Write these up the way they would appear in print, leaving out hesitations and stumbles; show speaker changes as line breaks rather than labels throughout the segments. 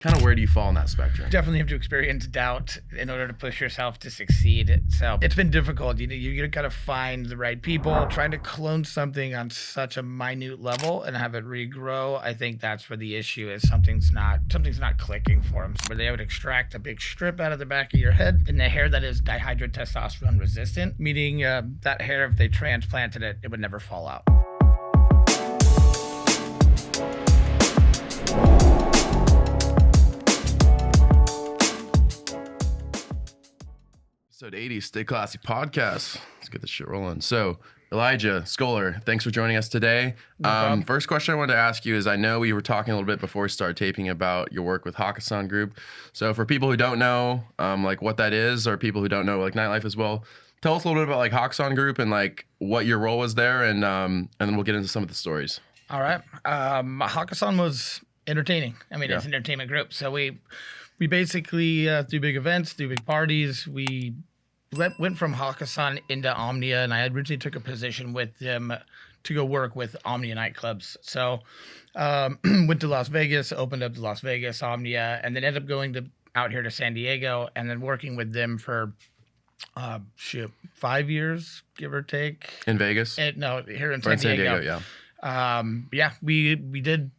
kind of where do you fall on that spectrum?
Definitely have to experience doubt in order to push yourself to succeed. So it's been difficult. You got to find the right people. Trying to clone something on such a minute level and have it regrow, I think that's where the issue is. Something's not clicking for them. Where they would extract a big strip out of the back of your head, and the hair that is dihydrotestosterone resistant, meaning that hair, if they transplanted it, it would never fall out.
Episode 80, Stay Classy Podcast. Let's get this shit rolling. So, Elijah Scholer, thanks for joining us today. First question I wanted to ask you is, I know we were talking a little bit before we started taping about your work with Hakkasan Group. So for people who don't know, like what that is, or people who don't know like Nightlife as well, tell us a little bit about like Hakkasan Group and like what your role was there, and then we'll get into some of the stories.
All right. Hakkasan was entertaining. I mean, It's an entertainment group. So we basically do big events, do big parties. We went from Hakkasan into Omnia, and I originally took a position with them to go work with Omnia nightclubs. So went to Las Vegas, opened up the Las Vegas Omnia, and then ended up going out here to San Diego, and then working with them for 5 years, give or take.
In Vegas?
No, here in San Diego.
Yeah.
We did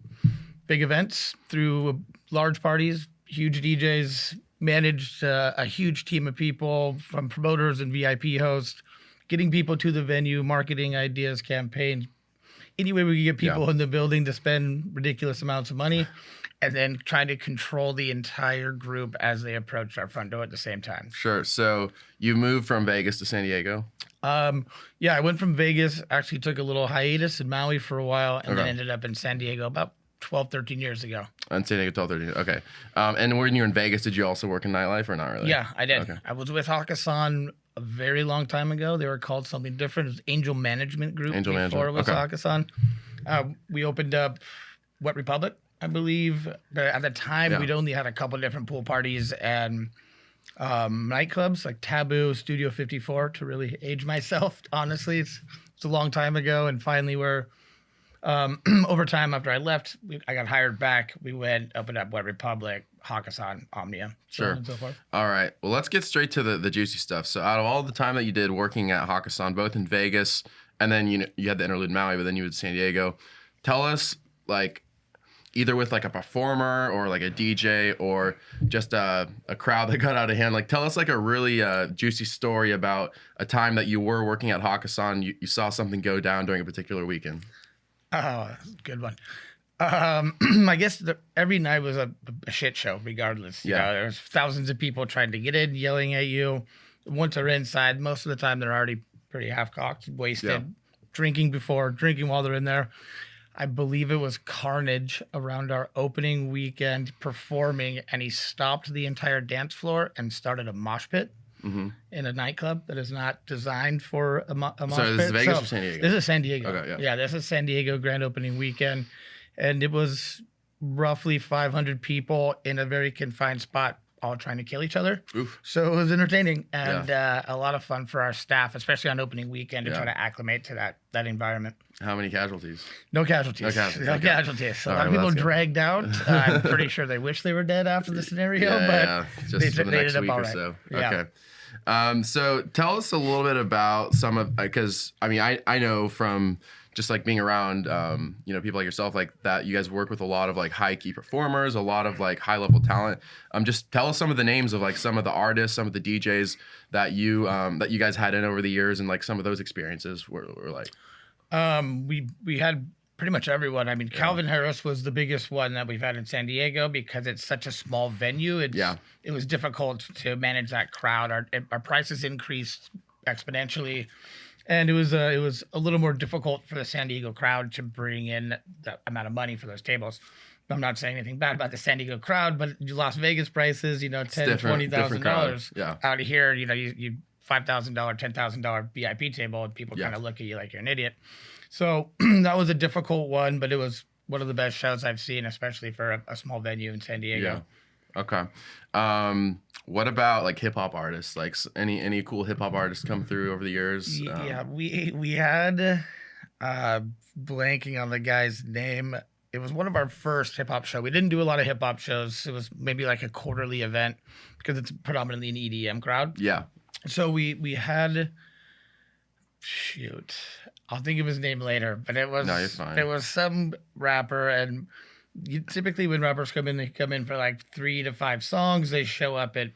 big events through large parties, huge DJs, managed a huge team of people, from promoters and VIP hosts, getting people to the venue, marketing ideas, campaigns, any way we could get people in the building to spend ridiculous amounts of money, and then trying to control the entire group as they approached our front door at the same time.
Sure. So you moved from Vegas to San Diego?
Yeah, I went from Vegas, actually took a little hiatus in Maui for a while, and then ended up in San Diego about 12, 13 years ago.
In San Diego, 12, 13. Okay. And when you were in Vegas, did you also work in Nightlife or not really?
Yeah, I did.
Okay.
I was with Hakkasan a very long time ago. They were called something different. It was Angel Management Group before it was Hakkasan. We opened up Wet Republic, I believe. But at the time, we'd only had a couple different pool parties and nightclubs like Taboo, Studio 54, to really age myself. Honestly, it's a long time ago. And finally, over time after I left, I got hired back. We went, opened up Wet Republic, Hakkasan, Omnia, so on and so forth.
All right. Well, let's get straight to the juicy stuff. So out of all the time that you did working at Hakkasan, both in Vegas, and then you had the interlude in Maui, but then you went to San Diego, tell us, like, either with like a performer or like a DJ or just a crowd that got out of hand, like tell us like a really juicy story about a time that you were working at Hakkasan, you saw something go down during a particular weekend.
Oh, good one. I guess every night was a shit show, regardless. You know, there was thousands of people trying to get in, yelling at you. Once they're inside, most of the time they're already pretty half-cocked, wasted, drinking while they're in there. I believe it was carnage around our opening weekend performing, and he stopped the entire dance floor and started a mosh pit. Mm-hmm. In a nightclub that is not designed for a mosh pit.
So this is Vegas or San Diego?
This is San Diego.
Okay,
yeah, this is San Diego grand opening weekend. And it was roughly 500 people in a very confined spot, all trying to kill each other.
Oof.
So it was entertaining and a lot of fun for our staff, especially on opening weekend, to try to acclimate to that environment.
How many casualties?
No casualties. No casualties. A lot of people dragged out. I'm pretty sure they wish they were dead after the scenario, but
just
they
for the next week or so. Okay. So tell us a little bit about some of, because I mean, I know from just like being around, people like yourself, like that, you guys work with a lot of like high key performers, a lot of like high level talent. Just tell us some of the names of like some of the artists, some of the DJs that you guys had in over the years, and like some of those experiences were like.
We had pretty much everyone. I mean, Calvin Harris was the biggest one that we've had in San Diego because it's such a small venue. It was difficult to manage that crowd. Our prices increased exponentially, and it was a little more difficult for the San Diego crowd to bring in that amount of money for those tables. I'm not saying anything bad about the San Diego crowd, but Las Vegas prices, $10,000-$20,000.
Yeah.
Out of here, you $5,000, $10,000 VIP table, and people kind of look at you like you're an idiot. So that was a difficult one, but it was one of the best shows I've seen, especially for a small venue in San Diego.
Yeah. Okay. What about like hip hop artists? Like any cool hip hop artists come through over the years?
We had blanking on the guy's name. it was one of our first hip hop shows. We didn't do a lot of hip hop shows. It was maybe like a quarterly event because it's predominantly an EDM crowd.
Yeah.
So we had, shoot, I'll think of his name later, but it was,
no, you're fine.
It was some rapper, and typically when rappers come in, they come in for like 3 to 5 songs. They show up at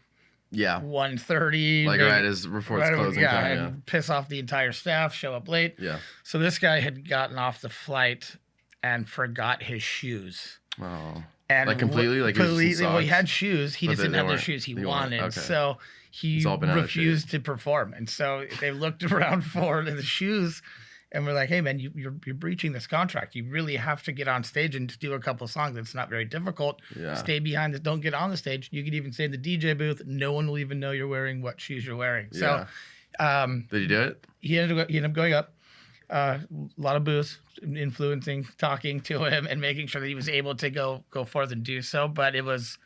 1:30,
like right as reports closing time,
and piss off the entire staff, show up late.
Yeah.
So this guy had gotten off the flight and forgot his shoes.
Oh.
And
like completely, like
completely. Well, he had shoes. He just didn't have the shoes he wanted. Okay. So he refused to perform. And so they looked around for the shoes, and we're like, "Hey, man, you're breaching this contract. You really have to get on stage and do a couple of songs. It's not very difficult.
Yeah.
Stay behind. Don't get on the stage. You could even stay in the DJ booth. No one will even know you're wearing what shoes you're wearing."
Yeah.
So,
did he do it?
He ended up going up. A lot of booze, influencing, talking to him, and making sure that he was able to go forth and do so. But it was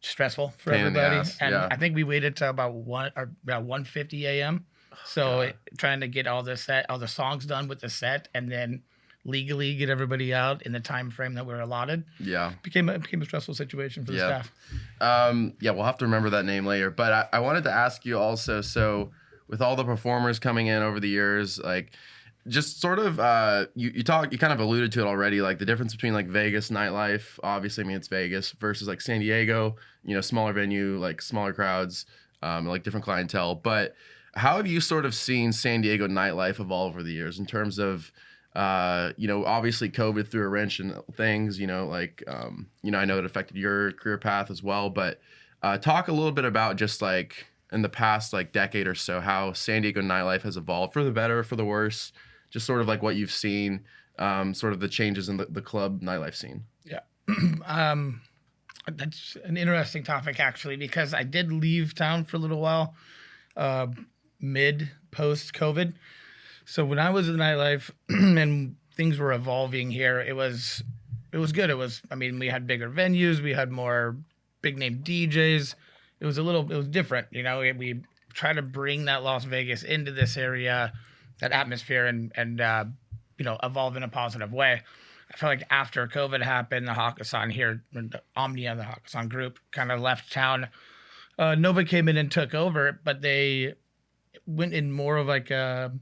stressful for everybody. And I think we waited till about 1:50 a.m. So trying to get all the songs done with the set, and then legally get everybody out in the time frame that we're allotted.
Yeah,
became a stressful situation for the staff.
We'll have to remember that name later. But I wanted to ask you also. So with all the performers coming in over the years, like, just sort of you kind of alluded to it already, like the difference between like Vegas nightlife, obviously, I mean, it's Vegas, versus like San Diego, smaller venue, like smaller crowds, like different clientele. But how have you sort of seen San Diego nightlife evolve over the years in terms of obviously COVID threw a wrench in things, I know it affected your career path as well, but talk a little bit about just like in the past like decade or so, how San Diego nightlife has evolved for the better, for the worse, just sort of like what you've seen, sort of the changes in the club nightlife scene.
Yeah. That's an interesting topic, actually, because I did leave town for a little while, post COVID. So when I was in the nightlife and things were evolving here, it was good. We had bigger venues, we had more big name DJs. It was different. We try to bring that Las Vegas into this area, that atmosphere, and evolve in a positive way. I feel like after COVID happened, the Hakkasan here, the Omnia, the Hakkasan group, kind of left town. Nova came in and took over, but they went in more of like a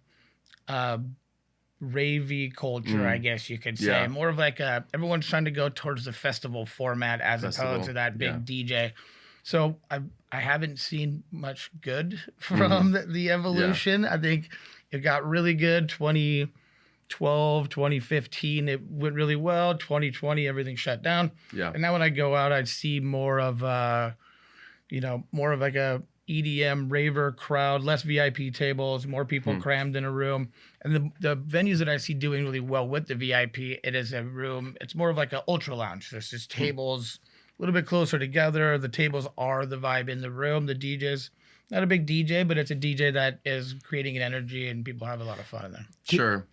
ravey culture, I guess you could say. Yeah. More of like everyone's trying to go towards the festival format as opposed to that big DJ. So I haven't seen much good from the evolution. I think it got really good 2012, 2015. It went really well. 2020, everything shut down. Yeah. And now when I go out, I see more of more of like a EDM raver crowd, less VIP tables, more people crammed in a room. And the venues that I see doing really well with the VIP, it is a room. It's more of like an ultra lounge. There's just tables a little bit closer together. The tables are the vibe in the room. The DJ's not a big DJ, but it's a DJ that is creating an energy, and people have a lot of fun in there.
Sure.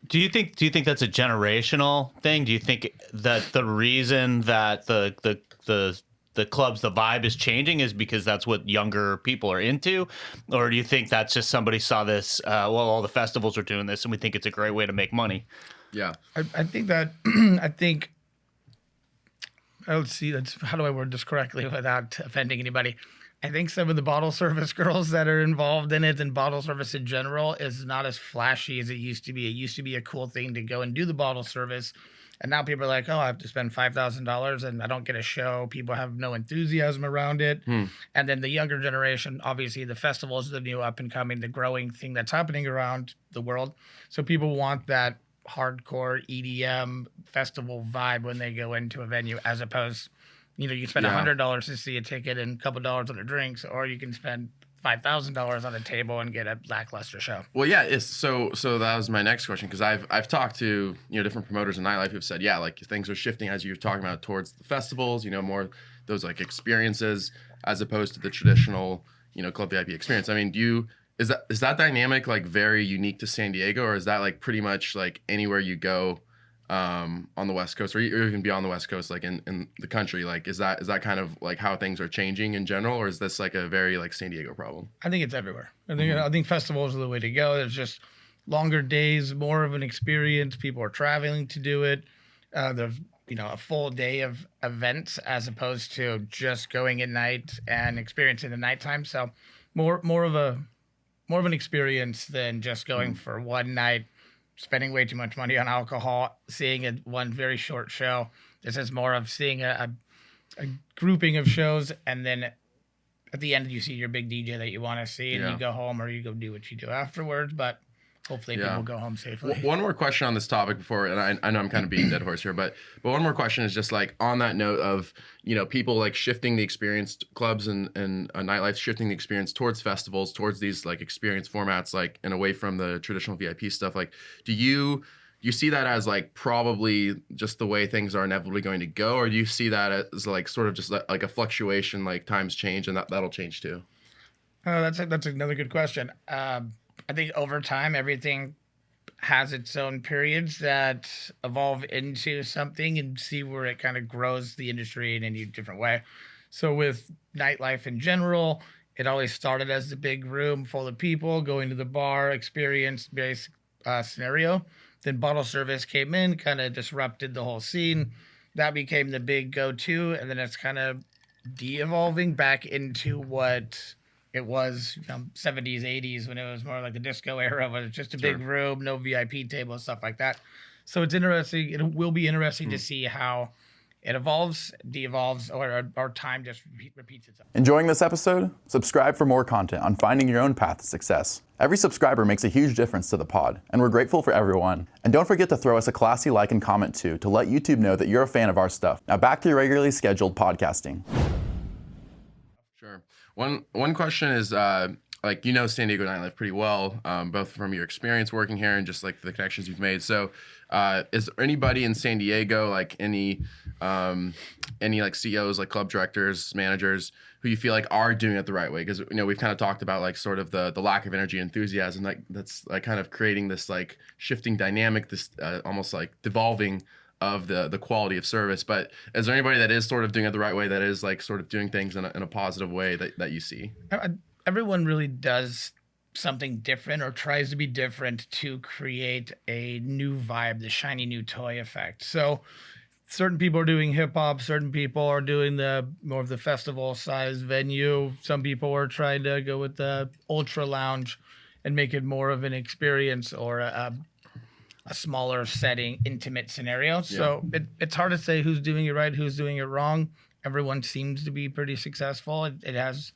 Do you think that's a generational thing? Do you think that the reason that the clubs, the vibe is changing is because that's what younger people are into? Or do you think that's just somebody saw this, all the festivals are doing this and we think it's a great way to make money?
Yeah.
I think that, let's see, how do I word this correctly without offending anybody? I think some of the bottle service girls that are involved in it, and bottle service in general, is not as flashy as it used to be. It used to be a cool thing to go and do the bottle service. And now people are like, I have to spend $5,000 and I don't get a show. People have no enthusiasm around it. And then the younger generation, obviously the festivals, the new up and coming, the growing thing that's happening around the world. So people want that hardcore EDM festival vibe when they go into a venue, as opposed, you spend $100 to see a ticket and a couple dollars on the drinks, or you can spend $5,000 on a table and get a lackluster show.
Well, yeah. So that was my next question, because I've talked to different promoters in nightlife who've said, like things are shifting, as you're talking about, towards the festivals. More those like experiences as opposed to the traditional club VIP experience. I mean, is that dynamic like very unique to San Diego, or is that like pretty much like anywhere you go on the West Coast, or even beyond the West Coast, like in the country? Like, is that kind of like how things are changing in general, or is this like a very like San Diego problem?
I think it's everywhere. I think festivals are the way to go. There's just longer days, more of an experience. People are traveling to do it. There's a full day of events as opposed to just going at night and experiencing the nighttime. So more of an experience than just going for one night, spending way too much money on alcohol, seeing one very short show. This is more of seeing a grouping of shows, and then at the end you see your big DJ that you want to see, and you go home or you go do what you do afterwards. But hopefully people go home safely.
One more question on this topic before, and I know I'm kind of beating dead horse here, but one more question is just like on that note of, people like shifting the experience, clubs and nightlife, shifting the experience towards festivals, towards these like experience formats, like, and away from the traditional VIP stuff. Like, do you see that as like probably just the way things are inevitably going to go, or do you see that as like sort of just like a fluctuation, like times change and that'll change too?
That's another good question. I think over time, everything has its own periods that evolve into something, and see where it kind of grows the industry in a different way. So with nightlife in general, it always started as the big room full of people going to the bar, experience-based scenario. Then bottle service came in, kind of disrupted the whole scene. That became the big go-to, and then it's kind of de-evolving back into what it was 70s, 80s, when it was more like the disco era, when it's just a big room, no VIP table, stuff like that. So it's interesting. It will be interesting to see how it evolves, de-evolves, or time just repeats itself.
Enjoying this episode? Subscribe for more content on finding your own path to success. Every subscriber makes a huge difference to the pod, and we're grateful for everyone. And don't forget to throw us a classy like and comment too, to let YouTube know that you're a fan of our stuff. Now back to your regularly scheduled podcasting.
Sure. One question is, like, San Diego nightlife pretty well, both from your experience working here and just like the connections you've made. So, is there anybody in San Diego, like any like CEOs, like club directors, managers, who you feel like are doing it the right way? Because we've kind of talked about like sort of the lack of energy, enthusiasm, like that's like kind of creating this like shifting dynamic, this almost like devolving of the quality of service. But is there anybody that is sort of doing it the right way, that is like sort of doing things in a positive way that you see?
Everyone really does something different or tries to be different to create a new vibe, the shiny new toy effect. So certain people are doing hip hop, certain people are doing the more of the festival size venue. Some people are trying to go with the ultra lounge and make it more of an experience or a smaller setting, intimate scenario. So it's hard to say who's doing it right, who's doing it wrong. Everyone seems to be pretty successful. It has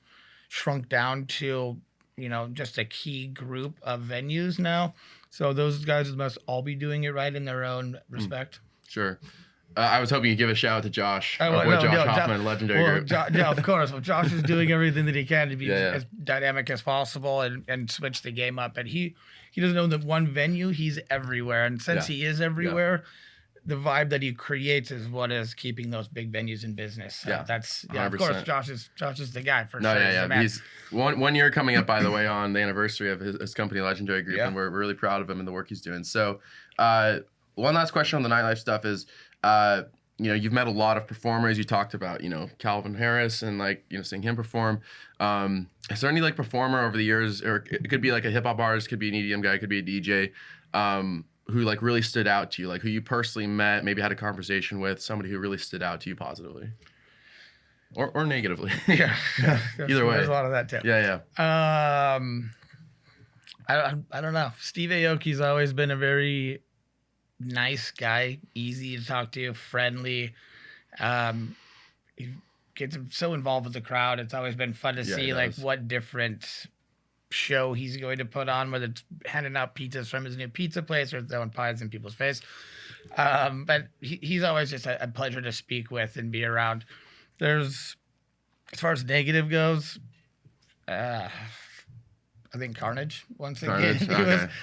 shrunk down to, just a key group of venues now. So those guys must all be doing it right in their own respect.
Sure. I was hoping you'd give a shout out to Josh, Josh Hoffman, legendary group.
Yeah, of course. Well, Josh is doing everything that he can to be as dynamic as possible and switch the game up. And he doesn't own the one venue. He's everywhere. And since he is everywhere, the vibe that he creates is what is keeping those big venues in business. That's of course, Josh is the guy for sure.
He's 1 year coming up, by the way, on the anniversary of his company, Legendary Group, and we're really proud of him and the work he's doing. So, one last question on the nightlife stuff is, you've met a lot of performers. You talked about, Calvin Harris and like, seeing him perform. Is there any like performer over the years, or it could be like a hip hop artist, could be an EDM guy, could be a DJ, who like really stood out to you, like who you personally met, maybe had a conversation with, somebody who really stood out to you positively or negatively? Either way.
There's a lot of that too. I don't know. Steve Aoki's always been a very nice guy, easy to talk to, friendly. He gets so involved with the crowd. It's always been fun to see like what different show he's going to put on, whether it's handing out pizzas from his new pizza place or throwing pies in people's face. But he's always just a pleasure to speak with and be around. As far as negative goes, I think Carnage once again.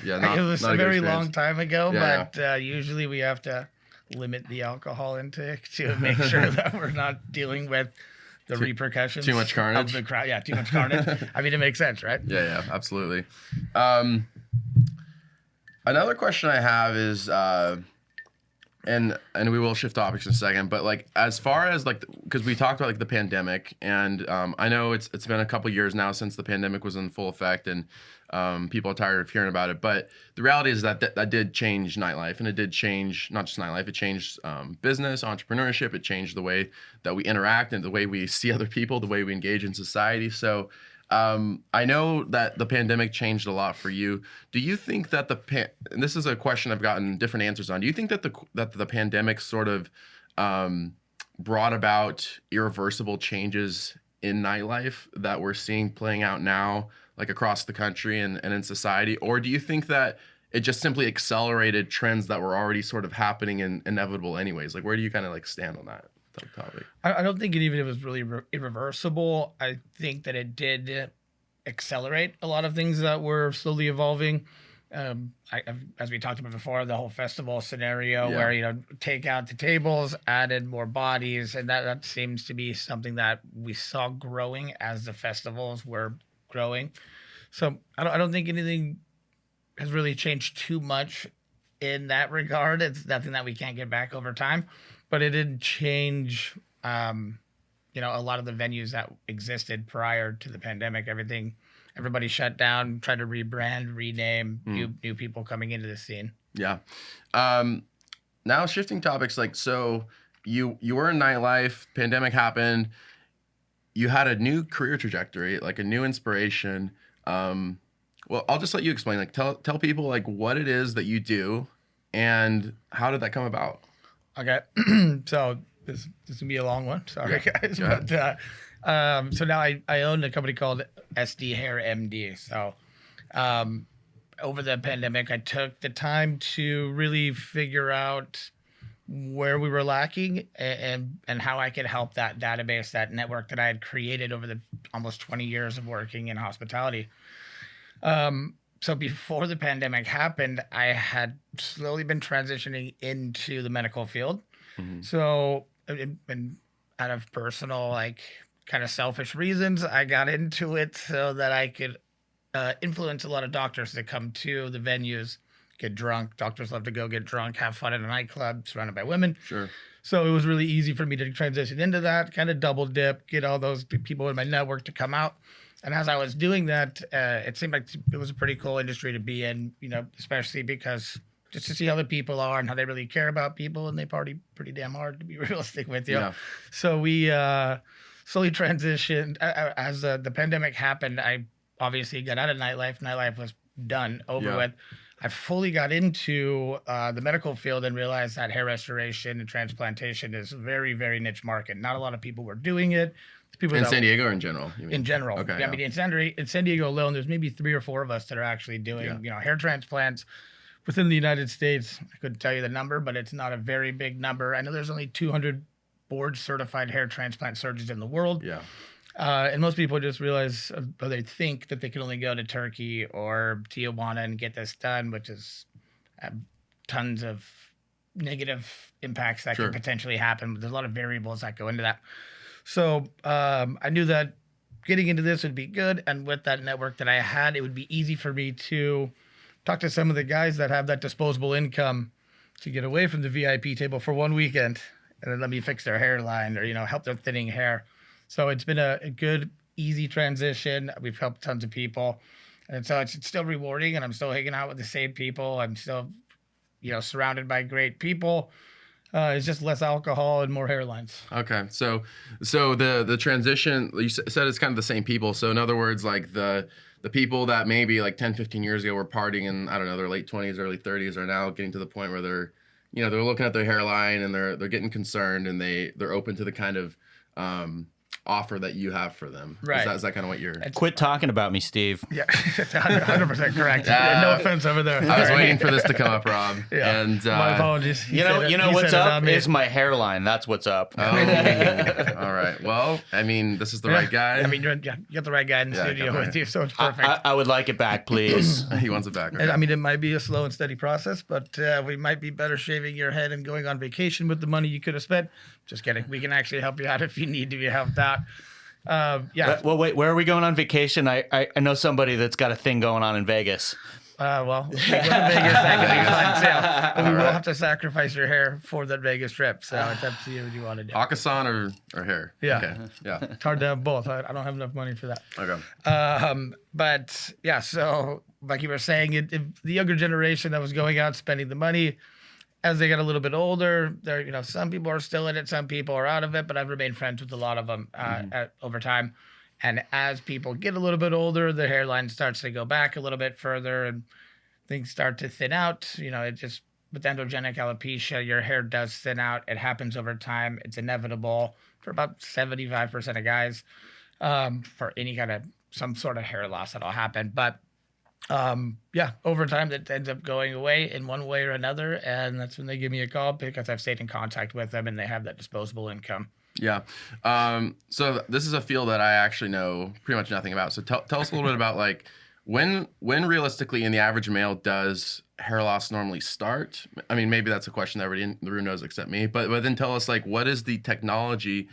It was a very long time ago, but usually we have to limit the alcohol intake to make sure that we're not dealing with the repercussions.
Too much carnage.
Of the crowd. Yeah, too much carnage. I mean, it makes sense, right?
Yeah, absolutely. Another question I have is, and we will shift topics in a second, but like as far as like, because we talked about like the pandemic, and I know it's been a couple years now since the pandemic was in full effect, and People are tired of hearing about it. But the reality is that did change nightlife, and it did change not just nightlife. It changed business, entrepreneurship. It changed the way that we interact and the way we see other people, the way we engage in society. So I know that the pandemic changed a lot for you. Do you think that and this is a question I've gotten different answers on. Do you think that the pandemic sort of brought about irreversible changes in nightlife that we're seeing playing out now, like across the country and in society? Or do you think that it just simply accelerated trends that were already sort of happening and inevitable anyways? Like, where do you kind of like stand on that topic?
I don't think it was really irreversible. I think that it did accelerate a lot of things that were slowly evolving. As we talked about before, the whole festival scenario where, take out the tables, added more bodies, and that seems to be something that we saw growing as the festivals were growing. So I don't think anything has really changed too much in that regard. It's nothing that we can't get back over time, but it did change, a lot of the venues that existed prior to the pandemic. Everybody shut down, tried to rebrand, rename, new people coming into the scene.
Yeah. Now shifting topics, so you were in nightlife, pandemic happened, you had a new career trajectory, like a new inspiration. Well, I'll just let you explain, tell people what it is that you do and how did that come about?
Okay. So this will be a long one. Sorry, guys. But, so now I own a company called SD Hair MD. So over the pandemic, I took the time to really figure out where we were lacking and how I could help that database, that network that I had created over the almost 20 years of working in hospitality. So before the pandemic happened, I had slowly been transitioning into the medical field. Mm-hmm. So and out of personal, kind of selfish reasons, I got into it so that I could influence a lot of doctors to come to the venues, get drunk. Doctors love to go get drunk, have fun in a nightclub surrounded by women.
Sure.
So it was really easy for me to transition into that, kind of double dip, get all those people in my network to come out. And as I was doing that, it seemed like it was a pretty cool industry to be in, especially because just to see how the people are and how they really care about people, and they party pretty damn hard, to be realistic with you. Yeah. So we slowly transitioned. As the pandemic happened, I obviously got out of nightlife. Nightlife was done, over with. I fully got into the medical field and realized that hair restoration and transplantation is a very, very niche market. Not a lot of people were doing it.
In San Diego or in general?
In general. Okay. I mean, in San Diego alone, there's maybe 3 or 4 of us that are actually doing, hair transplants within the United States. I couldn't tell you the number, but it's not a very big number. I know there's only 200 board-certified hair transplant surgeons in the world. Yeah. And most people just realize, or they think that they can only go to Turkey or Tijuana and get this done, which is tons of negative impacts that can potentially happen. There's a lot of variables that go into that. So I knew that getting into this would be good. And with that network that I had, it would be easy for me to talk to some of the guys that have that disposable income to get away from the VIP table for one weekend and then let me fix their hairline or, help their thinning hair. So it's been a good, easy transition. We've helped tons of people. And so it's still rewarding, and I'm still hanging out with the same people. I'm still, surrounded by great people. It's just less alcohol and more hairlines.
Okay. So the transition, you said it's kind of the same people. So in other words, the people that maybe 10, 15 years ago were partying in, I don't know, their late 20s, early 30s are now getting to the point where they're looking at their hairline and they're getting concerned, and they're open to the kind of offer that you have for them.
Right.
Is that kind of what you're...
Quit talking about me, Steve.
Yeah, 100% correct. No offense over there.
I was waiting for this to come up, Rob.
Yeah.
And
my apologies.
You know what's up is my hairline. That's what's up.
Oh, all right. Well, I mean, this is the right guy.
I mean, you got the right guy in the studio with you, so it's perfect.
I would like it back, please.
He wants it back. Okay.
I mean, it might be a slow and steady process, but we might be better shaving your head and going on vacation with the money you could have spent. Just kidding. We can actually help you out if you need to be helped out.
Yeah. Well, wait. Where are we going on vacation? I know somebody that's got a thing going on in Vegas.
Well, if you go to Vegas, that could be fun too. But we will have to sacrifice your hair for that Vegas trip. So it's up to you what you want to do.
Hakkasan or hair?
Yeah.
Okay. Yeah.
It's hard to have both. I don't have enough money for that.
Okay.
But yeah, so like you were saying, the younger generation that was going out spending the money, as they get a little bit older, there, some people are still in it, some people are out of it, but I've remained friends with a lot of them over time. And as people get a little bit older, the hairline starts to go back a little bit further and things start to thin out. It just, with androgenic alopecia, your hair does thin out. It happens over time. It's inevitable for about 75% of guys, for any kind of some sort of hair loss that'll happen. But over time that ends up going away in one way or another. And that's when they give me a call because I've stayed in contact with them and they have that disposable income.
Yeah. So this is a field that I actually know pretty much nothing about. So tell us a little bit about like when realistically in the average male does hair loss normally start? I mean, maybe that's a question that everybody in the room knows except me, but then tell us like what is the technology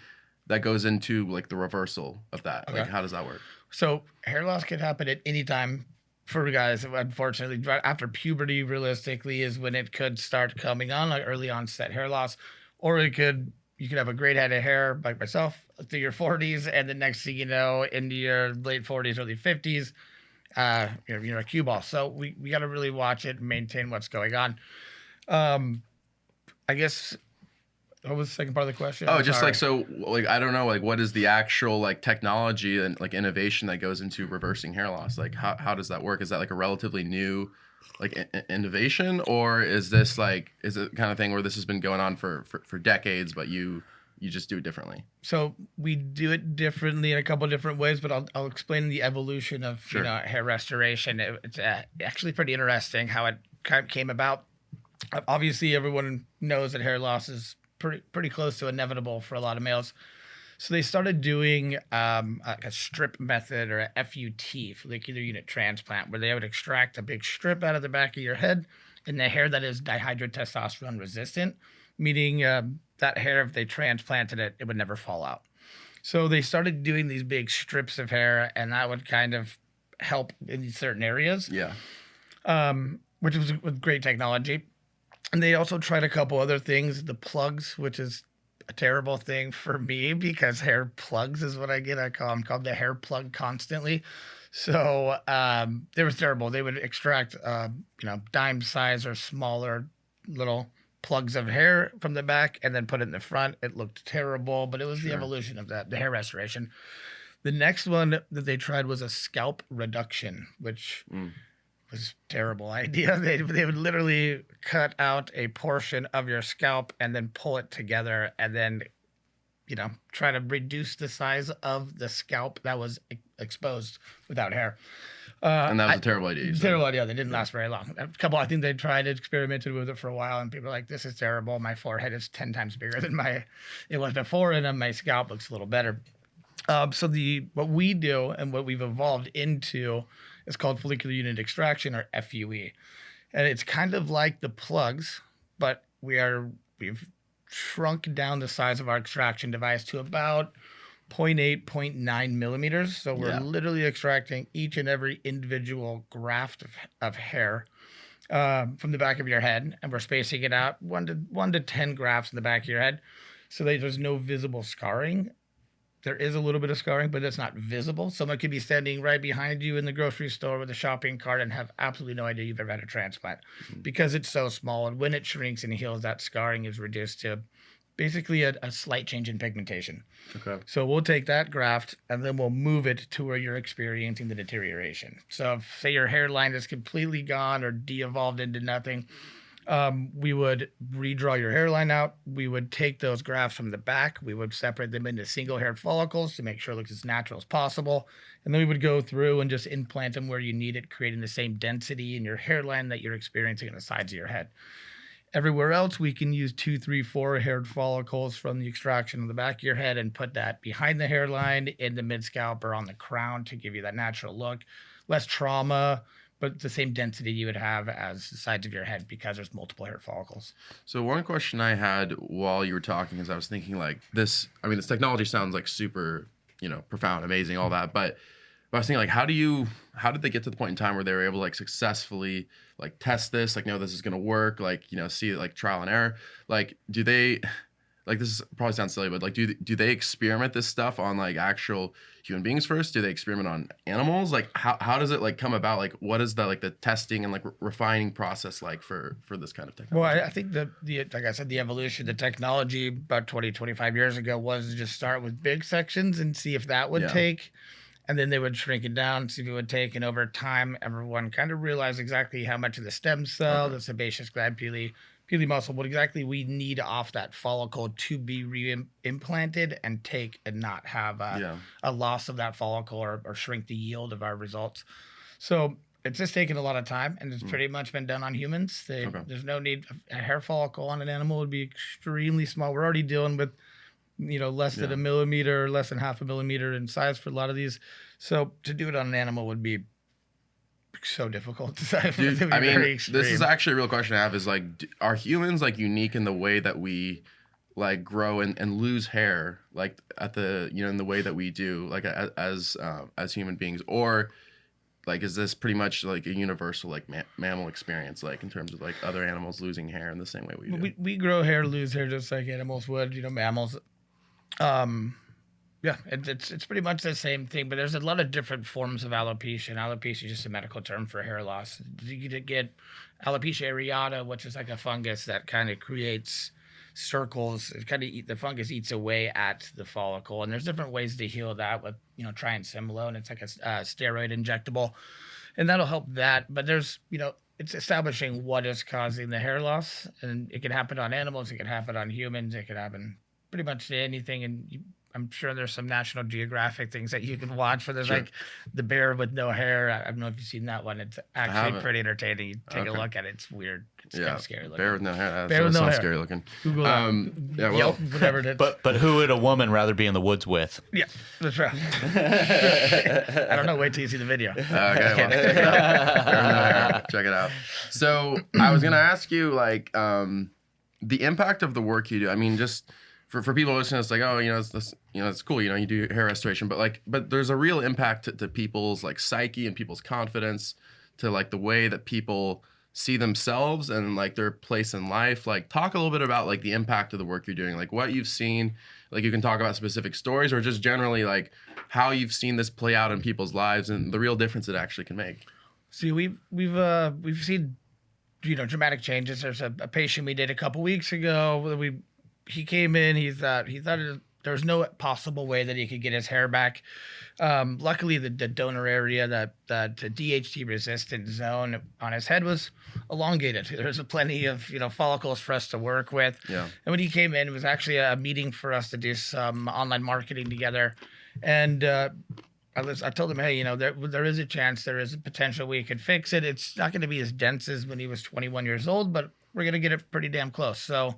that goes into like the reversal of that? Okay. Like how does that work?
So hair loss can happen at any time for guys. Unfortunately, right after puberty realistically is when it could start coming on, like early onset hair loss, or you could have a great head of hair like myself through your 40s, and the next thing you know, into your late 40s, early 50s, you're a cue ball. So we got to really watch it and maintain what's going on. I guess, what was the second part of the question?
Oh, just like, so like, I don't know, like what is the actual like technology and like innovation that goes into reversing hair loss? Like how does that work? Is that like a relatively new like innovation, or is this like, is it kind of thing where this has been going on for decades, but you just do it differently?
So we do it differently in a couple of different ways, but I'll explain the evolution of hair restoration. It's actually pretty interesting how it kind of came about. Obviously, everyone knows that hair loss is pretty close to inevitable for a lot of males. So they started doing a strip method or a FUT, follicular unit transplant, where they would extract a big strip out of the back of your head in the hair that is dihydrotestosterone resistant, meaning that hair, if they transplanted it, it would never fall out. So they started doing these big strips of hair, and that would kind of help in certain areas.
Yeah.
Which was with great technology. And they also tried a couple other things, the plugs, which is a terrible thing for me because hair plugs is what I get. I'm called the hair plug constantly. So they were terrible. They would extract, dime size or smaller little plugs of hair from the back and then put it in the front. It looked terrible, but it was the evolution of that, the hair restoration. The next one that they tried was a scalp reduction, which was a terrible idea. They would literally cut out a portion of your scalp and then pull it together and then, try to reduce the size of the scalp that was exposed without hair.
And that was a terrible idea.
Terrible idea. They didn't last very long. I think they tried it, experimented with it for a while, and people were like, this is terrible. My forehead is 10 times bigger than it was before, and then my scalp looks a little better. So what we do and what we've evolved into is called follicular unit extraction, or FUE. And it's kind of like the plugs, but we've shrunk down the size of our extraction device to about 0.8, 0.9 millimeters. So we're literally extracting each and every individual graft of hair from the back of your head, and we're spacing it out 1 to 10 grafts in the back of your head, so that there's no visible scarring. There is a little bit of scarring, but it's not visible. Someone could be standing right behind you in the grocery store with a shopping cart and have absolutely no idea you've ever had a transplant because it's so small. And when it shrinks and heals, that scarring is reduced to basically a slight change in pigmentation. Okay. So we'll take that graft and then we'll move it to where you're experiencing the deterioration. So if, say, your hairline is completely gone or de-evolved into nothing, we would redraw your hairline out. We would take those grafts from the back. We would separate them into single-haired follicles to make sure it looks as natural as possible. And then we would go through and just implant them where you need it, creating the same density in your hairline that you're experiencing on the sides of your head. Everywhere else, we can use 2, 3, 4 haired follicles from the extraction on the back of your head and put that behind the hairline, in the mid-scalp, or on the crown to give you that natural look. Less trauma, but the same density you would have as the sides of your head because there's multiple hair follicles.
So one question I had while you were talking is I was thinking like this technology sounds like super, profound, amazing, all that. But But I was thinking, like, how did they get to the point in time where they were able to like successfully like test this, like, no, this is gonna work, like, see it like trial and error. Like, do they, like, this is probably sounds silly, but like, do they experiment this stuff on like actual human beings first? Do they experiment on animals? Like, how does it like come about? Like, what is the like the testing and like refining process like for this kind of technology?
Well, I think the like I said, the evolution, the technology about 25 years ago was to just start with big sections and see if that would take. And then they would shrink it down, see if it would take. And over time, everyone kind of realized exactly how much of the stem cell, the sebaceous gland, pili muscle, what exactly we need off that follicle to be re-implanted and take and not have a loss of that follicle or shrink the yield of our results. So it's just taken a lot of time, and it's pretty much been done on humans. There's no need. A hair follicle on an animal would be extremely small. We're already dealing with less than a millimeter, less than half a millimeter in size for a lot of these. So to do it on an animal would be so difficult.
Dude, I mean, this is actually a real question I have is like, are humans like unique in the way that we like grow and lose hair, like at the, in the way that we do, like as human beings, or like, is this pretty much like a universal like mammal experience, like in terms of like other animals losing hair in the same way we do?
We grow hair, lose hair just like animals would, mammals. Yeah, it's pretty much the same thing, but there's a lot of different forms of alopecia. And alopecia is just a medical term for hair loss. You get alopecia areata, which is like a fungus that kind of creates circles. It kind of the fungus eats away at the follicle, and there's different ways to heal that with triamcinolone. It's like a steroid injectable, and that'll help that. But there's it's establishing what is causing the hair loss, and it can happen on animals, it can happen on humans, it can happen pretty much to anything. And I'm sure there's some National Geographic things that you can watch where there's like the bear with no hair. I don't know if you've seen that one. It's actually pretty entertaining. You take a look at it. It's weird. It's kind of scary looking.
Bear with no hair. That sounds scary looking.
Google that. Yelp, whatever it is.
But who would a woman rather be in the woods with?
Yeah, that's right. I don't know. Wait till you see the video.
Okay, well, check it out. So I was gonna ask you like the impact of the work you do. I mean, just for people listening, it's like, oh, it's cool. You do hair restoration, but there's a real impact to people's like psyche and people's confidence, to like the way that people see themselves and like their place in life. Like, talk a little bit about like the impact of the work you're doing, like what you've seen. Like, you can talk about specific stories or just generally like how you've seen this play out in people's lives and the real difference it actually can make.
See, we've seen dramatic changes. There's a patient we did a couple weeks ago. He came in. He thought there was no possible way that he could get his hair back. Luckily, the donor area, that DHT resistant zone on his head was elongated. There's plenty of follicles for us to work with.
Yeah.
And when he came in, it was actually a meeting for us to do some online marketing together. And I told him, hey, there is a chance, there is a potential we could fix it. It's not going to be as dense as when he was 21 years old, but we're going to get it pretty damn close. So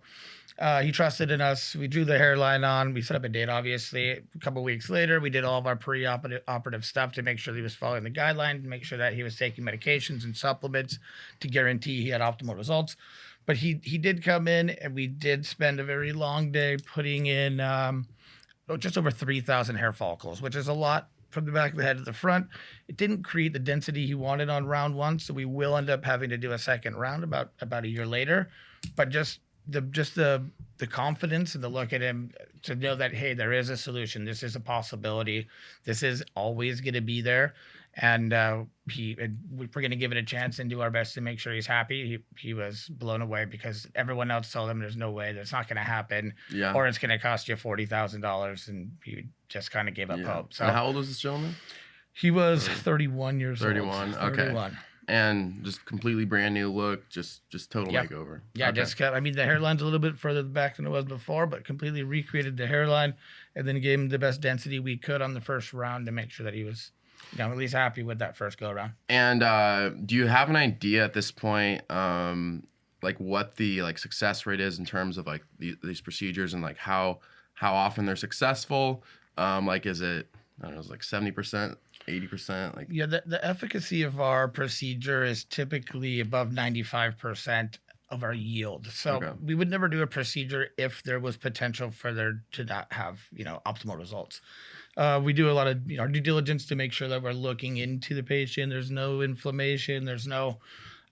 he trusted in us. We drew the hairline on. We set up a date, obviously. A couple of weeks later, we did all of our pre-operative stuff to make sure that he was following the guidelines, to make sure that he was taking medications and supplements to guarantee he had optimal results. But he did come in, and we did spend a very long day putting in just over 3,000 hair follicles, which is a lot from the back of the head to the front. It didn't create the density he wanted on round one, so we will end up having to do a second round about a year later. But just the confidence and the look at him to know that, hey, there is a solution. This is a possibility. This is always going to be there. And we're going to give it a chance and do our best to make sure he's happy. He was blown away because everyone else told him there's no way, that's not going to happen, or it's going to cost you $40,000, and he just kind of gave up hope. So,
and how old was this gentleman?
He was 31 years
31,
old.
Okay. 31. And just completely brand new look, just total makeover.
Yeah, okay. Just kept, the hairline's a little bit further back than it was before, but completely recreated the hairline and then gave him the best density we could on the first round to make sure that he was at least happy with that first go around.
And do you have an idea at this point, like what the like success rate is in terms of like these procedures and like how often they're successful? Like, is it, I don't know, it's like 70%, 80%? Like,
yeah, the efficacy of our procedure is typically above 95% of our yield. So we would never do a procedure if there was potential for there to not have optimal results. We do a lot of our due diligence to make sure that we're looking into the patient. There's no inflammation. There's no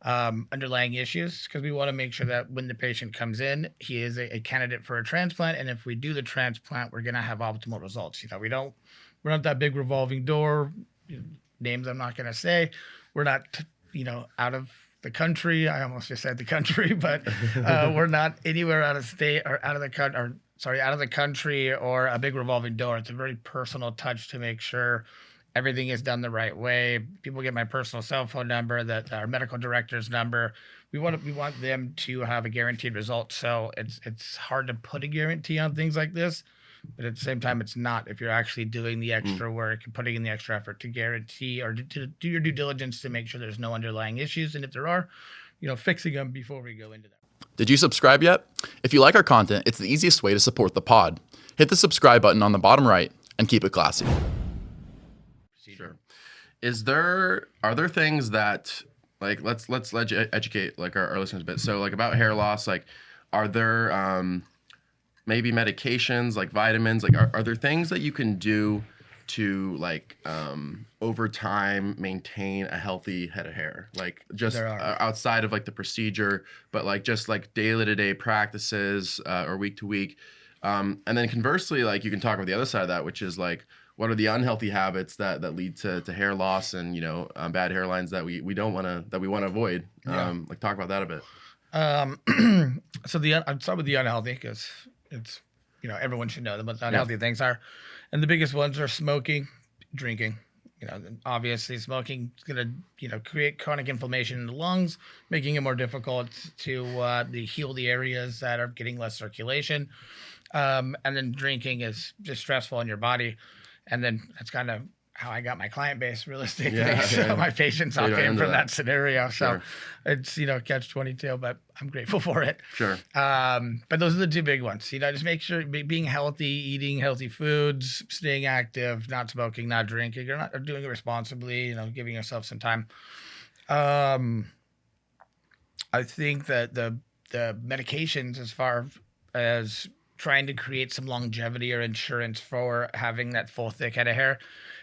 underlying issues, because we want to make sure that when the patient comes in, he is a candidate for a transplant. And if we do the transplant, we're going to have optimal results. We're not that big revolving door, names I'm not going to say. We're not, out of the country. I almost just said the country, but we're not anywhere out of state or out of the country or a big revolving door. It's a very personal touch to make sure everything is done the right way. People get my personal cell phone number, that our medical director's number. We want them to have a guaranteed result. So it's hard to put a guarantee on things like this, but at the same time, it's not if you're actually doing the extra work and putting in the extra effort to guarantee or to do your due diligence to make sure there's no underlying issues. And if there are, fixing them before we go into that.
Did you subscribe yet? If you like our content, it's the easiest way to support the pod. Hit the subscribe button on the bottom right and keep it classy.
Sure. Are there things that, like, let's educate like our listeners a bit. So like about hair loss, like are there maybe medications like vitamins, like are there things that you can do to like over time maintain a healthy head of hair, like just outside of like the procedure, but like just like day-to-day practices or week to week, and then conversely, like you can talk about the other side of that, which is like what are the unhealthy habits that lead to hair loss and bad hairlines that we want to avoid. Like talk about that a bit.
So I'd start with the unhealthy, because it's everyone should know what the unhealthy things are, and the biggest ones are smoking, drinking. Obviously smoking is going to create chronic inflammation in the lungs, making it more difficult to heal the areas that are getting less circulation. And then drinking is just stressful on your body. And then that's kind of how I got my client base realistically. So my patients all came from that scenario.
Sure.
So it's, catch-22, but I'm grateful for it.
Sure.
But those are the two big ones. Just make sure being healthy, eating healthy foods, staying active, not smoking, not drinking, you're not doing it responsibly, giving yourself some time. I think that the medications, as far as trying to create some longevity or insurance for having that full thick head of hair,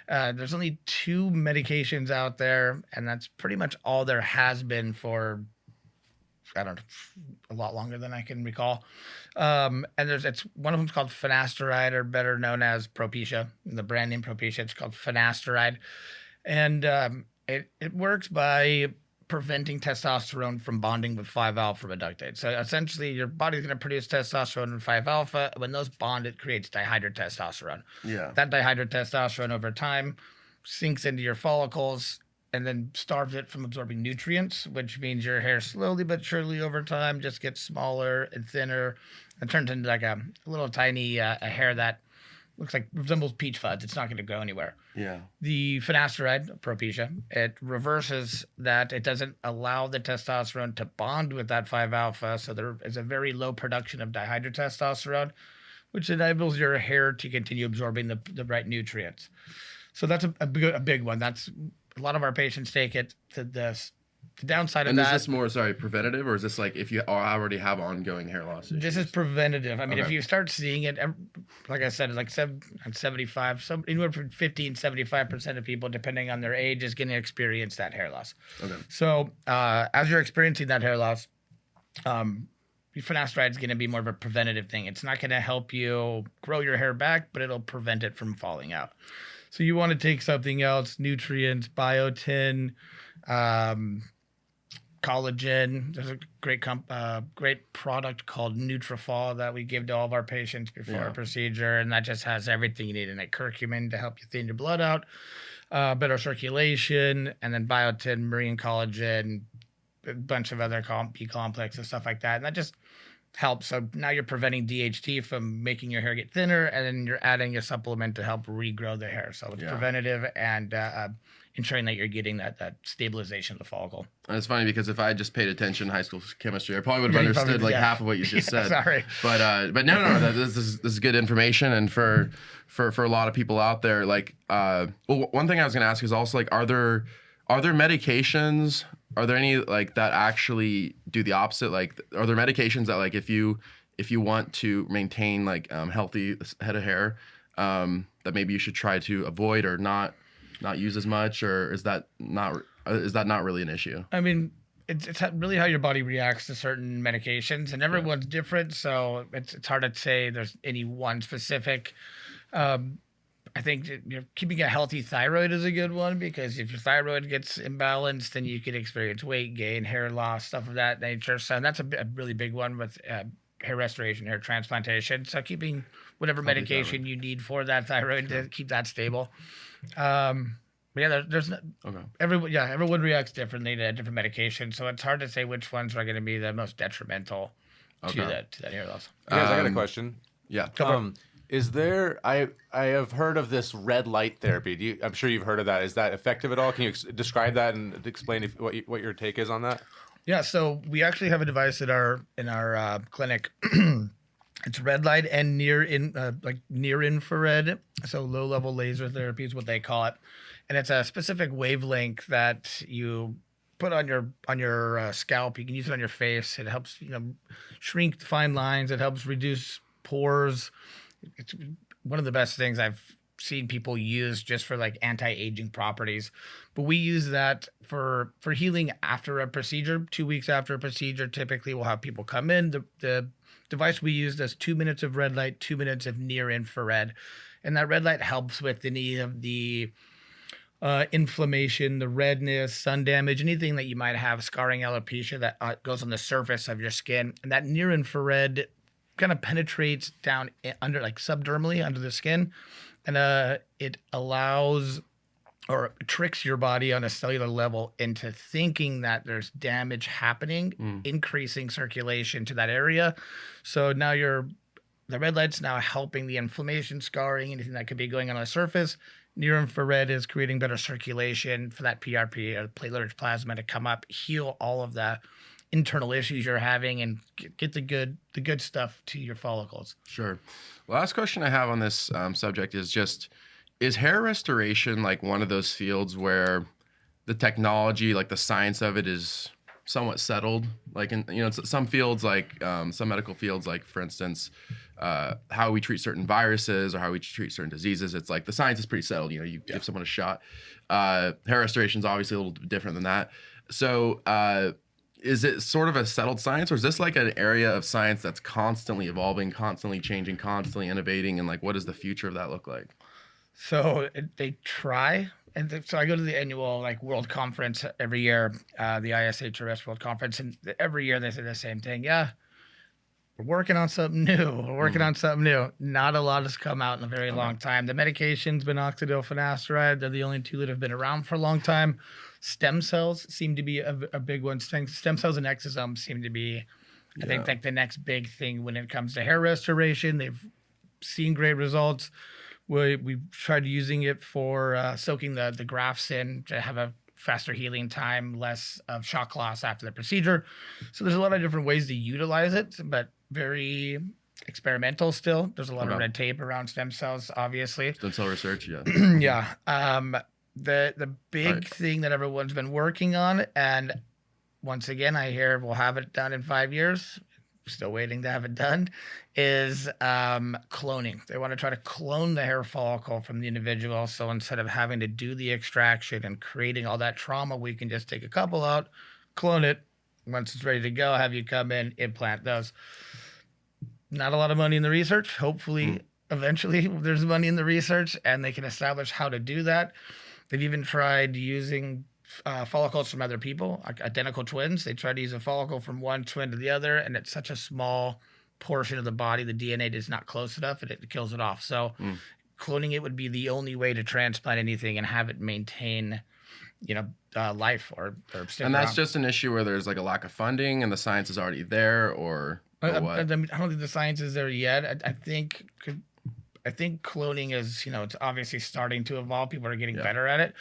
there's only 2 medications out there, and that's pretty much all there has been for, I don't know, a lot longer than I can recall. And it's one of them's called finasteride, or better known as Propecia. The brand name Propecia, it's called finasteride. And it works by preventing testosterone from bonding with 5-alpha reductase. So essentially, your body's going to produce testosterone and 5-alpha. When those bond, it creates dihydrotestosterone.
Yeah.
That dihydrotestosterone over time sinks into your follicles and then starves it from absorbing nutrients, which means your hair slowly but surely over time just gets smaller and thinner and turns into like a little tiny a hair that looks like resembles peach fuzz. It's not going to go anywhere.
Yeah.
The finasteride, Propecia, it reverses that. It doesn't allow the testosterone to bond with that 5-alpha, so there is a very low production of dihydrotestosterone, which enables your hair to continue absorbing the right nutrients. So that's a big one. That's a lot of our patients take it to this. The downside of that. And is
this more, preventative, or is this like if you already have ongoing hair loss issues?
This is preventative. I mean, if you start seeing it, like I said, like 75, anywhere from 50 and 75% of people, depending on their age, is going to experience that hair loss.
Okay.
So as you're experiencing that hair loss, finasteride is going to be more of a preventative thing. It's not going to help you grow your hair back, but it'll prevent it from falling out. So you want to take something else, nutrients, biotin, collagen. There's a great product called Nutrafol that we give to all of our patients before our procedure, and that just has everything you need in it. Curcumin to help you thin your blood out, better circulation, and then biotin, marine collagen, a bunch of other B complex and stuff like that, and that just helps. So now you're preventing DHT from making your hair get thinner, and then you're adding a supplement to help regrow the hair. So it's preventative and ensuring that you're getting that stabilization of the follicle.
And it's funny because if I just paid attention in high school chemistry, I probably would have understood half of what you just said.
Sorry.
But no, this is good information, and for a lot of people out there, like one thing I was gonna ask is also like, are there medications? Are there any like that actually do the opposite? Like, are there medications that like if you want to maintain like healthy head of hair, that maybe you should try to avoid or not use as much, or is that not really an issue?
I mean, it's really how your body reacts to certain medications, and everyone's different, so it's hard to say there's any one specific. I think keeping a healthy thyroid is a good one, because if your thyroid gets imbalanced, then you could experience weight gain, hair loss, stuff of that nature. So that's a really big one with hair restoration, hair transplantation. So keeping whatever medication you need for that thyroid to keep that stable. But yeah, there's everyone reacts differently to different medications, so it's hard to say which ones are going to be the most detrimental to that hair loss.
Guys, I got a question.
Yeah.
Is there? I have heard of this red light therapy. I'm sure you've heard of that. Is that effective at all? Can you describe that and explain what your take is on that?
Yeah. So we actually have a device in our clinic. It's red light and near infrared. So low level laser therapy is what they call it, and it's a specific wavelength that you put on your scalp. You can use it on your face. It helps shrink the fine lines. It helps reduce pores. It's one of the best things I've seen people use just for like anti-aging properties. But we use that for healing after a procedure. 2 weeks after a procedure, typically we'll have people come in. The device we use does 2 minutes of red light, 2 minutes of near infrared. And that red light helps with any of the inflammation, the redness, sun damage, anything that you might have, scarring, alopecia that goes on the surface of your skin. And that near infrared kind of penetrates down under, like subdermally under the skin, and it allows or tricks your body on a cellular level into thinking that there's damage happening, increasing circulation to that area. So now the red light's now helping the inflammation, scarring, anything that could be going on the surface. Near infrared is creating better circulation for that PRP or platelet-rich plasma to come up, heal all of the internal issues you're having, and get the good stuff to your follicles.
Sure. Last question I have on this subject is just, is hair restoration like one of those fields where the technology, like the science of it, is somewhat settled? Like in some fields, like some medical fields, like for instance, how we treat certain viruses or how we treat certain diseases, it's like the science is pretty settled. You give someone a shot. Hair restoration is obviously a little different than that. So is it sort of a settled science, or is this like an area of science that's constantly evolving, constantly changing, constantly innovating, and like what does the future of that look like?
So they try, and so I go to the annual World Conference every year, the ISHRS World Conference, and every year they say the same thing. Yeah, we're working on something new. We're working on something new. Not a lot has come out in a very long time. The medication's minoxidil, finasteride. They're the only two that have been around for a long time. Stem cells seem to be a big one. Stem cells and exosomes seem to be, I think, like the next big thing when it comes to hair restoration. They've seen great results. We've tried using it for soaking the grafts in to have a faster healing time, less of shock loss after the procedure. So there's a lot of different ways to utilize it, but very experimental still. There's a lot of red tape around stem cells, obviously.
Stem cell research, yeah.
Yeah. The big thing that everyone's been working on, and once again, I hear we'll have it done in 5 years. Still waiting to have it done, is cloning. They want to try to clone the hair follicle from the individual. So instead of having to do the extraction and creating all that trauma, we can just take a couple out, clone it. Once it's ready to go, have you come in, implant those. Not a lot of money in the research. Hopefully, eventually there's money in the research and they can establish how to do that. They've even tried using follicles from other people, like identical twins. They try to use a follicle from one twin to the other, and it's such a small portion of the body, the DNA is not close enough, and it kills it off. So cloning it would be the only way to transplant anything and have it maintain, life or stick
And that's
around.
just an issue where there's like a lack of funding and the science is already there, or what?
I don't think the science is there yet. I think cloning is, it's obviously starting to evolve. People are getting better at it.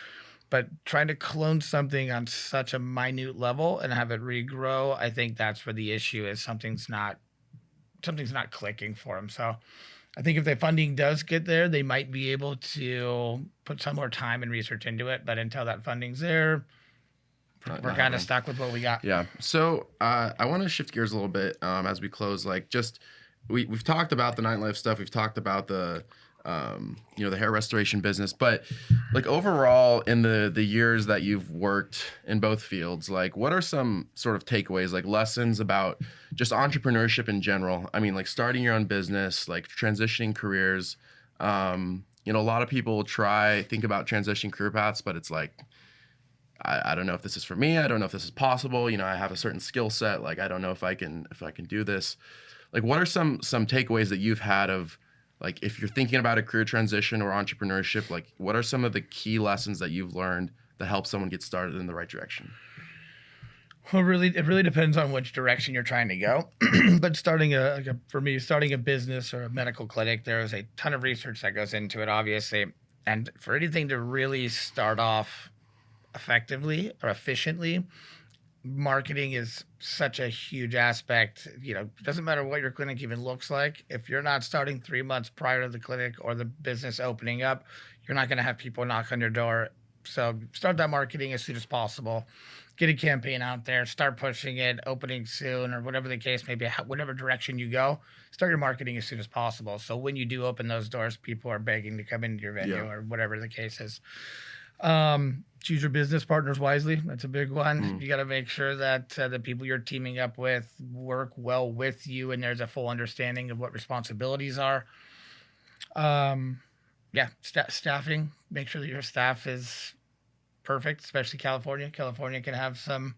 But trying to clone something on such a minute level and have it regrow, I think that's where the issue is. Something's not clicking for them. So I think if the funding does get there, they might be able to put some more time and research into it. But until that funding's there, we're kind of stuck with what we got.
Yeah. So I want to shift gears a little bit as we close. Like, just we've talked about the Nightlife stuff. We've talked about the the hair restoration business. But like overall in the years that you've worked in both fields, like what are some sort of takeaways, like lessons about just entrepreneurship in general? I mean, like starting your own business, like transitioning careers. A lot of people think about transitioning career paths, but it's like, I don't know if this is for me. I don't know if this is possible. I have a certain skill set. Like, I don't know if I can do this. Like, what are some takeaways that you've had of, like, if you're thinking about a career transition or entrepreneurship, like, what are some of the key lessons that you've learned that help someone get started in the right direction?
Well, it really depends on which direction you're trying to go. But for me, starting a business or a medical clinic, there is a ton of research that goes into it, obviously. And for anything to really start off effectively or efficiently, marketing is such a huge aspect. It doesn't matter what your clinic even looks like. If you're not starting 3 months prior to the clinic or the business opening up, you're not going to have people knock on your door. So start that marketing as soon as possible. Get a campaign out there, start pushing it, opening soon, or whatever the case may be, whatever direction you go, start your marketing as soon as possible. So when you do open those doors, people are begging to come into your venue or whatever the case is. Choose your business partners wisely. That's a big one. You got to make sure that the people you're teaming up with work well with you, and there's a full understanding of what responsibilities are. Staffing. Make sure that your staff is perfect, especially California. California can have some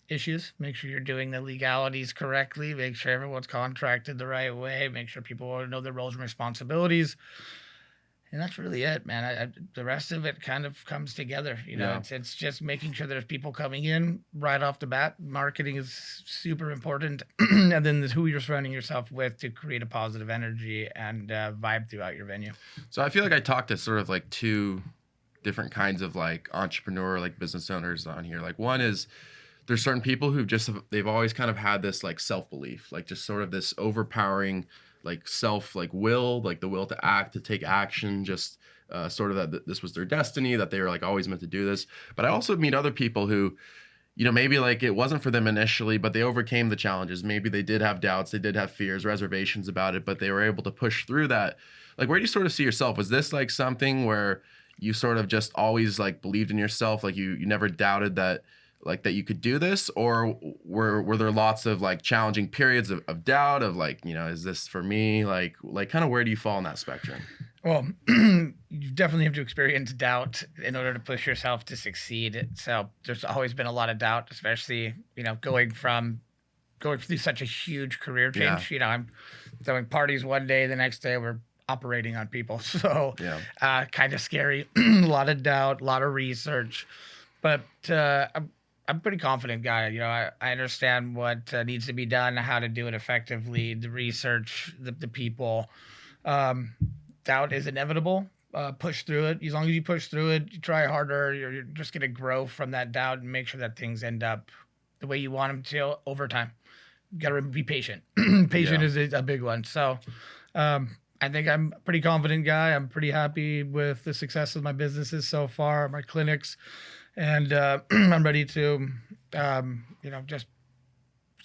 issues. Make sure you're doing the legalities correctly. Make sure everyone's contracted the right way. Make sure people know their roles and responsibilities. And that's really it, man. The rest of it kind of comes together. It's just making sure there's people coming in right off the bat. Marketing is super important. And then who you're surrounding yourself with to create a positive energy and vibe throughout your venue.
So I feel like I talked to sort of like two different kinds of like entrepreneur, like business owners on here. Like one is there's certain people they've always kind of had this like self-belief, like just sort of this overpowering like self, like will, like the will to act, to take action, just sort of that this was their destiny, that they were like always meant to do this. But I also meet other people who, maybe like it wasn't for them initially, but they overcame the challenges. Maybe they did have doubts, they did have fears, reservations about it, but they were able to push through that. Like, where do you sort of see yourself? Was this like something where you sort of just always like believed in yourself, like you never doubted that you could do this, or were there lots of like challenging periods of doubt of like, is this for me? Like kind of where do you fall on that spectrum?
Well, you definitely have to experience doubt in order to push yourself to succeed. So there's always been a lot of doubt, especially, going through such a huge career change.
Yeah.
I'm throwing parties one day, the next day we're operating on people. So kind of scary, a lot of doubt, a lot of research, but I'm a pretty confident guy. I understand what needs to be done, how to do it effectively, the research, the people. Doubt is inevitable. Push through it. As long as you push through it, you try harder, you're just going to grow from that doubt and make sure that things end up the way you want them to over time. You got to be patient. Patient is a big one. So I think I'm a pretty confident guy. I'm pretty happy with the success of my businesses so far, my clinics. And I'm ready to, just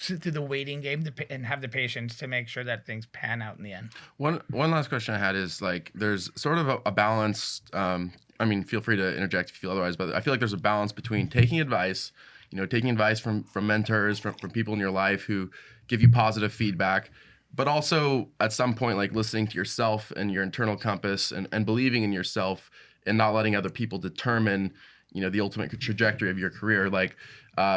sit through the waiting game and have the patience to make sure that things pan out in the end. One
last question I had is like, there's sort of a balance. Feel free to interject if you feel otherwise, but I feel like there's a balance between taking advice, from mentors, from people in your life who give you positive feedback, but also at some point, like listening to yourself and your internal compass and believing in yourself and not letting other people determine the ultimate trajectory of your career. Like,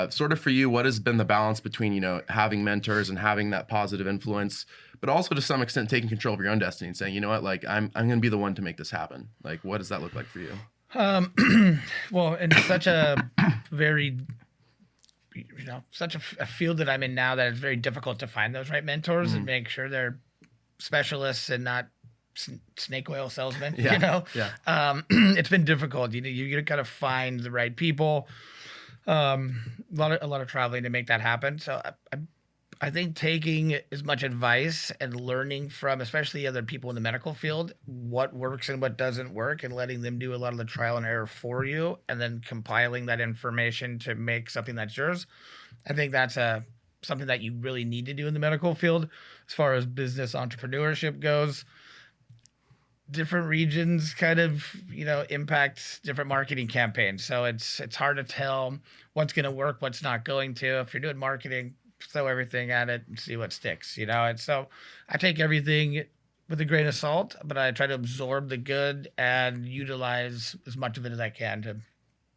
sort of for you, what has been the balance between, having mentors and having that positive influence, but also to some extent taking control of your own destiny and saying, like, I'm going to be the one to make this happen. Like, what does that look like for you?
Well, in such a very, such a field that I'm in now that it's very difficult to find those right mentors and make sure they're specialists and not snake oil salesman. It's been difficult. You gotta find the right people. A lot of traveling to make that happen. So I think taking as much advice and learning from, especially other people in the medical field, what works and what doesn't work, and letting them do a lot of the trial and error for you, and then compiling that information to make something that's yours. I think that's something that you really need to do in the medical field. As far as business entrepreneurship goes, different regions kind of, impact different marketing campaigns. So it's hard to tell what's going to work, what's not going to. If you're doing marketing, throw everything at it and see what sticks, And so I take everything with a grain of salt, but I try to absorb the good and utilize as much of it as I can to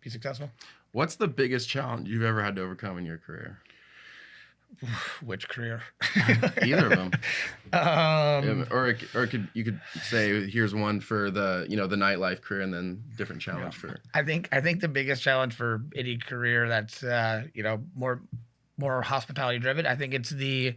be successful.
What's the biggest challenge you've ever had to overcome in your career?
Which career?
Either of them. You could say here's one for the the nightlife career, and then different challenge for.
I think the biggest challenge for any career that's more hospitality driven. I think it's the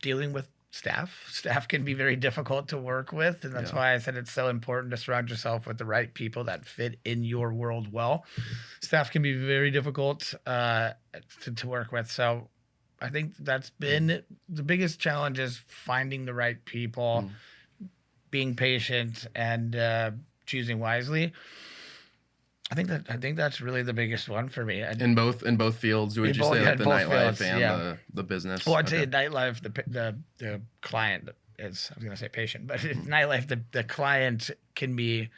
dealing with staff. Staff can be very difficult to work with, and that's why I said it's so important to surround yourself with the right people that fit in your world well. Staff can be very difficult to work with, so I think that's been the biggest challenge, is finding the right people, being patient, and choosing wisely. I think that's really the biggest one for me.
In both fields, would you say like the nightlife fields, and the business?
Well, I'd say nightlife, the client is, I was going to say patient, but nightlife, the client can be,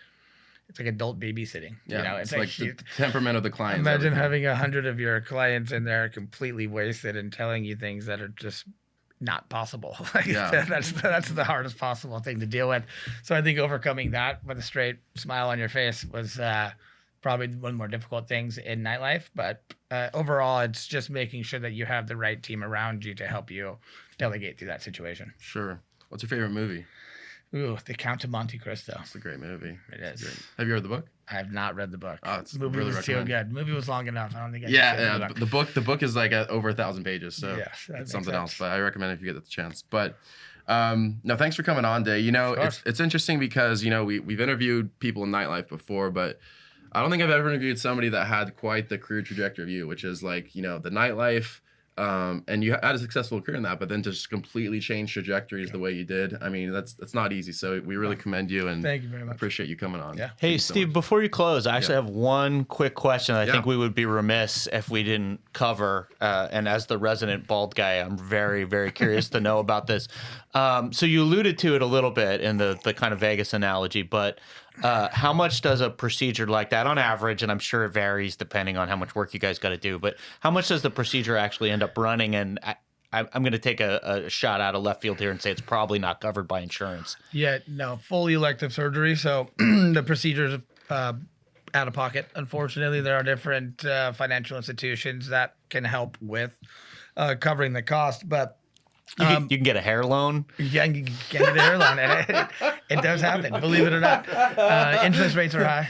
it's like adult babysitting.
Yeah, it's like the temperament of the client.
Imagine having 100 of your clients in there completely wasted and telling you things that are just not possible. That's the hardest possible thing to deal with. So I think overcoming that with a straight smile on your face was probably one of the more difficult things in nightlife. But overall, it's just making sure that you have the right team around you to help you delegate through that situation.
Sure. What's your favorite movie?
Ooh, The Count of Monte Cristo.
It's a great movie.
It is.
Have you read the book?
I have not read the book.
Oh, it's
the movie
really
was too good. The movie was long enough. I don't think I
read the book. The book is like over 1,000 pages, so it's something else. But I recommend it if you get the chance. But no, thanks for coming on, Day. It's interesting because we've interviewed people in nightlife before, but I don't think I've ever interviewed somebody that had quite the career trajectory of you, which is like, the nightlife, and you had a successful career in that, but then just completely changed trajectories the way you did. I mean, that's not easy. So we really commend you, and
thank you very much.
Appreciate you coming on.
Yeah.
Hey, Steve, before you close, I actually have one quick question I think we would be remiss if we didn't cover. And as the resident bald guy, I'm very, very curious to know about this. So you alluded to it a little bit in the kind of Vegas analogy, but how much does a procedure like that on average, and I'm sure it varies depending on how much work you guys got to do, but how much does the procedure actually end up running? And I'm going to take a shot out of left field here and say it's probably not covered by insurance.
Yeah, no, fully elective surgery. So the procedures out of pocket. Unfortunately, there are different financial institutions that can help with covering the cost, but
you can get a hair loan.
You can get a hair loan. It does happen, believe it or not. Interest rates are high,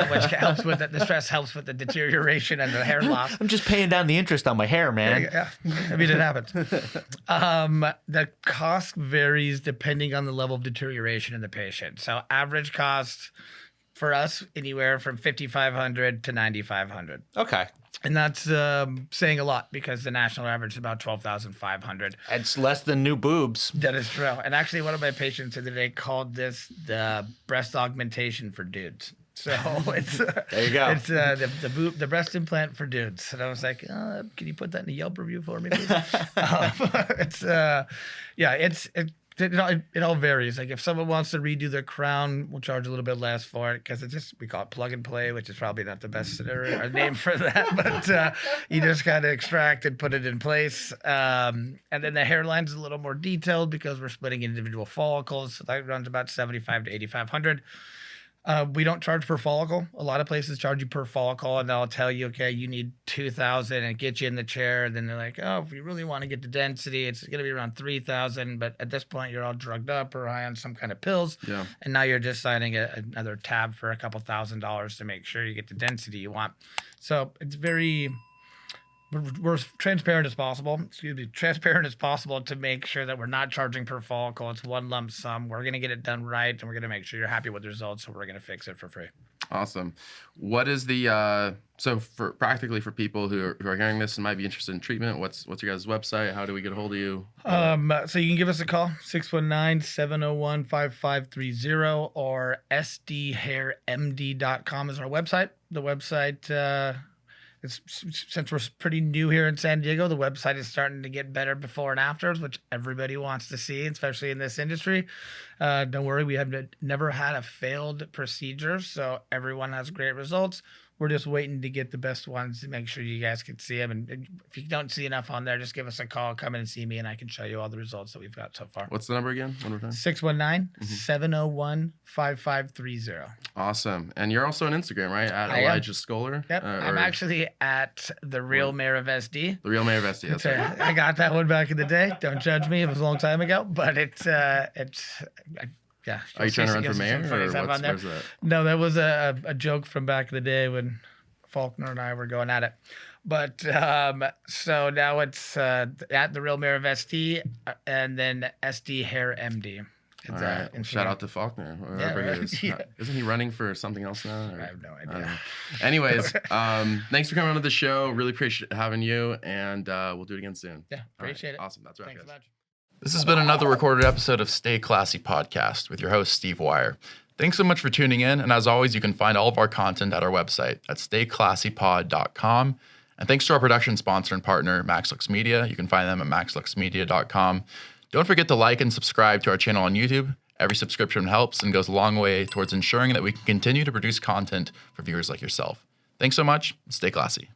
which helps with the stress, helps with the deterioration and the hair loss.
I'm just paying down the interest on my hair, man.
Yeah, I mean, it happens. The cost varies depending on the level of deterioration in the patient. So average cost for us, anywhere from $5,500 to $9,500.
Okay.
And that's saying a lot because the national average is about $12,500.
It's less than new boobs.
That is true. And actually, one of my patients the other day called this the breast augmentation for dudes. So it's
there you go.
It's the breast implant for dudes. And I was like, can you put that in a Yelp review for me, please? It all varies. Like if someone wants to redo their crown, we'll charge a little bit less for it because we call it plug and play, which is probably not the best name for that. But you just kind of extract and put it in place. And then the hairline's a little more detailed because we're splitting individual follicles. So that runs about $7,500 to $8,500. We don't charge per follicle. A lot of places charge you per follicle, and they'll tell you, okay, you need 2,000 and get you in the chair. And then they're like, oh, if you really want to get the density, it's going to be around 3,000. But at this point, you're all drugged up or high on some kind of pills. Yeah. And now you're just signing another tab for a couple $1,000s to make sure you get the density you want. So it's we're transparent as possible. Transparent as possible to make sure that we're not charging per follicle. It's one lump sum. We're going to get it done right, and we're going to make sure you're happy with the results. So we're going to fix it for free.
Awesome. What is the so for practically for people who are hearing this and might be interested in treatment? What's your guys' website? How do we get a hold of you?
So you can give us a call 619-701-5530 or sdhairmd.com is our website. The website. since we're pretty new here in San Diego, the website is starting to get better before and afters, which everybody wants to see, especially in this industry. Don't worry, we have never had a failed procedure, so everyone has great results. We're just waiting to get the best ones to make sure you guys can see them. And if you don't see enough on there, just give us a call, come in and see me, and I can show you all the results that we've got so far.
What's the number again? One more time.
619-701-5530.
Awesome. And you're also on Instagram, right? At Elijah Scholer?
Yep. I'm actually at The Real Mayor of SD.
The Real Mayor of SD. That's right.
I got that one back in the day. Don't judge me. It was a long time ago, but yeah.
Are you trying to run for mayor? Or where's that?
No, that was a joke from back in the day when Faulkner and I were going at it. But so now it's at The Real Mayor of SD and then SD Hair MD.
All right. Well, shout out to Faulkner, wherever he is.
Yeah.
Isn't he running for something else now?
I have no idea.
Anyways, thanks for coming on to the show. Really appreciate having you, and we'll do it again soon.
Yeah, appreciate it.
Awesome. That's right,
Thanks
guys.
so much.
This has been another recorded episode of Stay Classy Podcast with your host, Steve Wire. Thanks so much for tuning in, and as always, you can find all of our content at our website at stayclassypod.com. And thanks to our production sponsor and partner, MaxLux Media. You can find them at maxluxmedia.com. Don't forget to like and subscribe to our channel on YouTube. Every subscription helps and goes a long way towards ensuring that we can continue to produce content for viewers like yourself. Thanks so much. Stay classy.